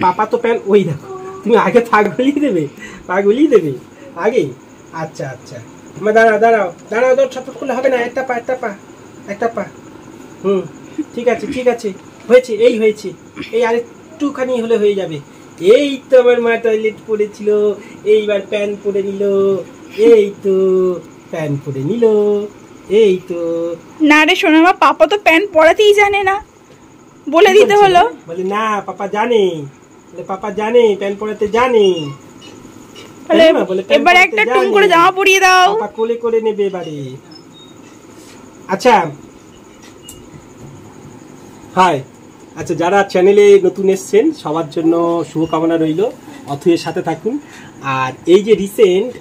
পাপা তো প্যান্ট ওই দেখো, তুমি আগে পা গলিয়ে দেবে আগে। আচ্ছা আচ্ছা, দাঁড়াও দাঁড়াও দাঁড়াও, ছটফট করলে হবে না, একটা পা। ঠিক আছে ঠিক আছে, হয়েছে এই আরেকটুখানি হলে হয়ে যাবে। এই তো আমার মা টয়লেট পড়েছিল, এইবার প্যান্ট পরে নিল, এই তো প্যান্ট পরে নিল, এই তো। না রে সোনা মা, পাপা তো প্যান্ট পরাতেই জানে না, বলে দিতে হলো। বলে না পাপা জানে, পাপা জানে প্যান্ট পরাতে জানে। এবার একটা টুম করে জামা পরিয়ে দাও, পাপা কোলে করে নেবে এবারে। আচ্ছা হাই, আচ্ছা যারা চ্যানেলে নতুন এসছেন সবার জন্য শুভকামনা রইল, অথয়ের সাথে থাকুন। আর এই যে রিসেন্ট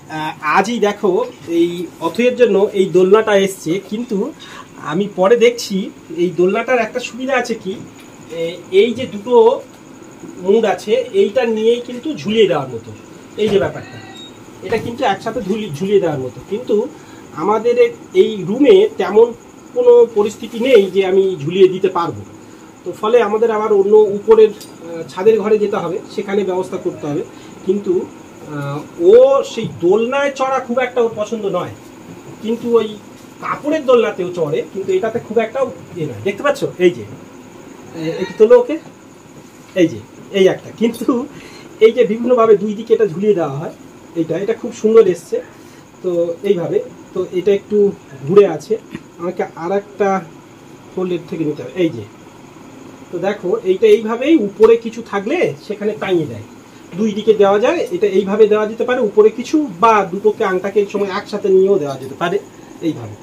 আজই দেখো এই অথয়ের জন্য এই দোলনাটা এসছে, কিন্তু আমি পরে দেখছি এই দোলনাটার একটা সুবিধা আছে কি, এই যে দুটো মুড আছে এইটা নিয়েই কিন্তু ঝুলিয়ে দেওয়ার মতো, এই যে ব্যাপারটা এটা কিন্তু একসাথে ঝুলিয়ে দেওয়ার মতো, কিন্তু আমাদের এই রুমে তেমন কোনো পরিস্থিতি নেই যে আমি ঝুলিয়ে দিতে পারবো। তো ফলে আমাদের আবার অন্য উপরের ছাদের ঘরে যেতে হবে, সেখানে ব্যবস্থা করতে হবে। কিন্তু ও সেই দোলনায় চড়া খুব একটা ওর পছন্দ নয়, কিন্তু ওই কাপড়ের দোলনাতেও চড়ে, কিন্তু এটাতে খুব একটাও ইয়ে নয়। দেখতে পাচ্ছ এই যে একটু তোলো ওকে, এই যে এই একটা, কিন্তু এই যে বিভিন্নভাবে দুই দিকে এটা ঝুলিয়ে দেওয়া হয়, এটা খুব সুন্দর এসছে। তো এইভাবে, তো এটা একটু ঘুরে আছে, আমাকে আর একটা ফোল্ডের থেকে নিতে হবে। এই যে, তো দেখো এইটা এইভাবেই উপরে কিছু থাকলে সেখানে টাঙিয়ে দেয়, দুই দিকে দেওয়া যায়, এটা এইভাবে দেওয়া যেতে পারে উপরে কিছু, বা দুটোকে আংটাকে এই সময় একসাথে নিয়েও দেওয়া যেতে পারে এইভাবে,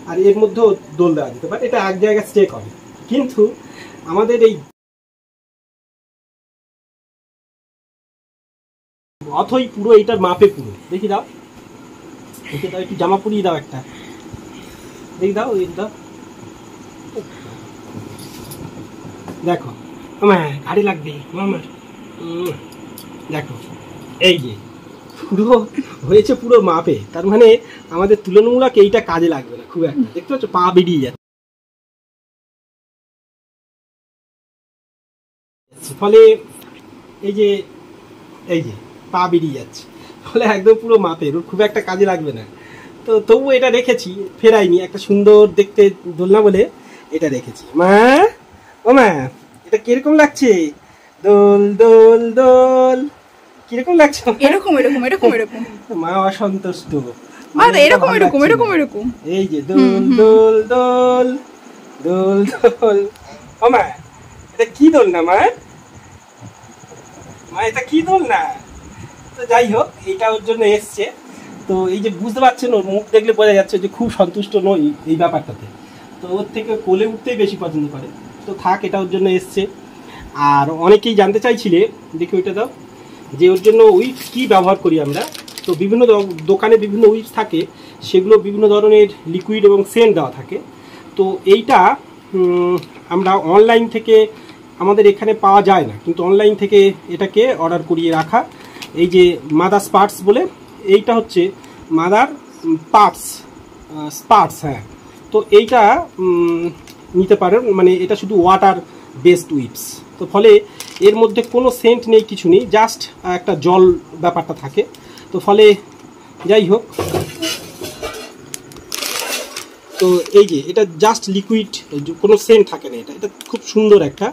আর এর মধ্যেও দোল দেওয়া যেতে পারে, এটা এক জায়গায় স্টে করে। কিন্তু আমাদের এই অথই পুরো এইটার মাপে পুরো, দেখি দাও একটু জামা পরিয়ে দাও একটা, দেখি দাও এই দাও, দেখো ঘাড়ি লাগবে আমার, দেখো এই যে পুরো হয়েছে পুরো মাপে, তার মানে আমাদের তুলনামূলক এইটা কাজে লাগবে না খুব একটা, দেখতে পাচ্ছ পা বেরিয়ে যাচ্ছে, ফলে এই যে পা বেরিয়ে যাচ্ছে, ফলে একদম পুরো মাপের, ওর খুব একটা কাজে লাগবে না। তো তবু এটা রেখেছি, ফেরাইনি, একটা সুন্দর দেখতে দোলনা বলে এটা রেখেছি। ও মা এটা কিরকম লাগছে, দোল দোল দোল কিরকম লাগছে? এরকম এরকম এরকম এরকম, মা অসন্তুষ্ট, এরকম এরকম এরকম এরকম, এই যে দোল দোল দোল দোল দোল। ও মা এটা কি দোল না মা এটা কি দোল না? তো যাই হোক, এটা ওর জন্য এসছে। তো এই যে বুঝতে পারছেন, ওর মুখ দেখলে বোঝা যাচ্ছে যে খুব সন্তুষ্ট নই এই ব্যাপারটাতে, তো ওর থেকে কোলে উঠতেই বেশি পছন্দ করে। তো থাক, এটা ওর জন্য এসছে। আর অনেকেই জানতে চাইছিলে, দেখি ওইটা দাও, যে ওর জন্য উইপস কী ব্যবহার করি আমরা। তো বিভিন্ন দোকানে বিভিন্ন উইপস থাকে, সেগুলো বিভিন্ন ধরনের লিকুইড এবং সেন্ট দেওয়া থাকে। তো এইটা আমরা অনলাইন থেকে, আমাদের এখানে পাওয়া যায় না, কিন্তু অনলাইন থেকে এটাকে অর্ডার করিয়ে রাখা। এই যে মাদার স্পার্টস বলে, এইটা হচ্ছে মাদার স্পার্টস, হ্যাঁ। তো এইটা নিতে পারেন, মানে এটা শুধু ওয়াটার বেসড উইপস, তো ফলে এর মধ্যে কোনো সেন্ট নেই, কিছু নেই, জাস্ট একটা জল ব্যাপারটা থাকে। তো ফলে যাই হোক, তো এই যে এটা জাস্ট লিকুইড, কোনো সেন্ট থাকে না, এটা খুব সুন্দর একটা।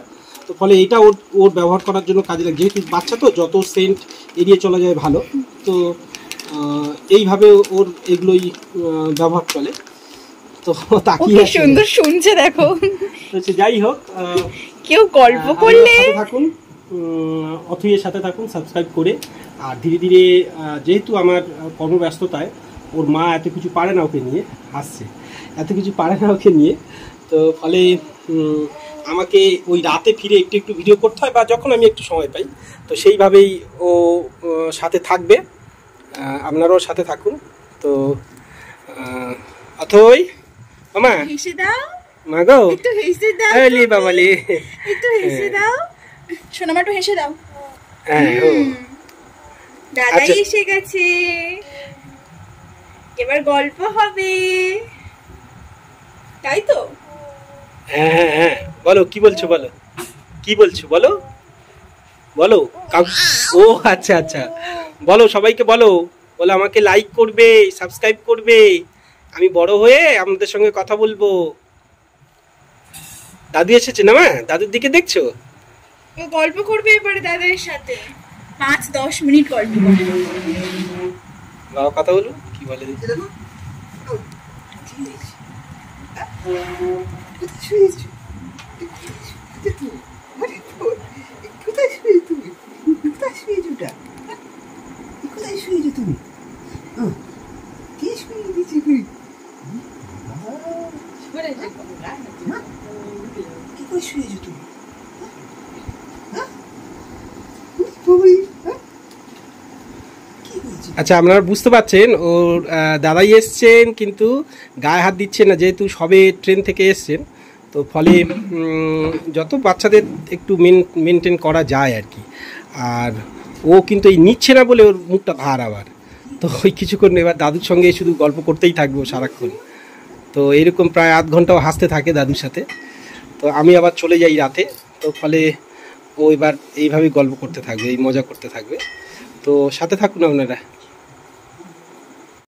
তো ফলে এটা ওর ব্যবহার করার জন্য কাজে লাগে, যেহেতু বাচ্চা তো যত সেন্ট এড়িয়ে চলা যায় ভালো। তো এইভাবে ওর এগুলোই ব্যবহার চলে। তো তাকিয়ে সুন্দর শুনছে দেখো। যাই হোক, কেউ গল্প করলে থাকুন, অথয়ের সাথে থাকুন সাবস্ক্রাইব করে। আর ধীরে ধীরে, যেহেতু আমার কর্মব্যস্ততায় ওর মা এত কিছু পারে না ওকে নিয়ে, হাসছে, এত কিছু পারে না ওকে নিয়ে, তো ফলে আমাকে ওই রাতে ফিরে একটু একটু ভিডিও করতে হয়, বা যখন আমি একটু সময় পাই, তো সেইভাবেই ও সাথে থাকবে। আপনারাও সাথে থাকুন। তো অথই মামা হেসে দাও, মা গো একটু হেসে দাও, এলি বাবালি একটু হেসে দাও, সোনামা একটু হেসে দাও। দাদাই এসে গেছে, এবার গল্প হবে, তাই তো? হ্যাঁ হ্যাঁ হ্যাঁ, বলো কি বলছো, বলো কি বলছো, বলো। বলো ও আচ্ছা আচ্ছা, বলো সবাইকে, বলো বলো আমাকে লাইক করবে, সাবস্ক্রাইব করবে, আমি বড় হয়ে আমাদের সঙ্গে কথা বলবো। দাদু এসেছে না মা? দাদুর দিকে দেখছো? ও গল্প করবে এবারে দাদার সাথে 5-10 মিনিট গল্প করবে। বাবা কথা বলো, কি বলে দেখি। আচ্ছা, আপনারা বুঝতে পারছেন ওর দাদাই এসছেন কিন্তু গায়ে হাত দিচ্ছে না, যেহেতু সবে ট্রেন থেকে এসছেন। তো ফলে যত বাচ্চাদের একটু মেনটেন করা যায় আর কি। আর ও কিন্তু এই নিচ্ছে না বলে ওর মুখটা ভার আবার। তো ওই কিছুক্ষণ এবার দাদুর সঙ্গে শুধু গল্প করতেই থাকবো সারাক্ষণ। তো এরকম প্রায় আধ ঘন্টাও হাসতে থাকে দাদুর সাথে। তো আমি আবার চলে যাই রাতে, তো ফলে ও এবার এইভাবেই গল্প করতে থাকবে, এই মজা করতে থাকবে। তো সাথে থাকুন আপনারা।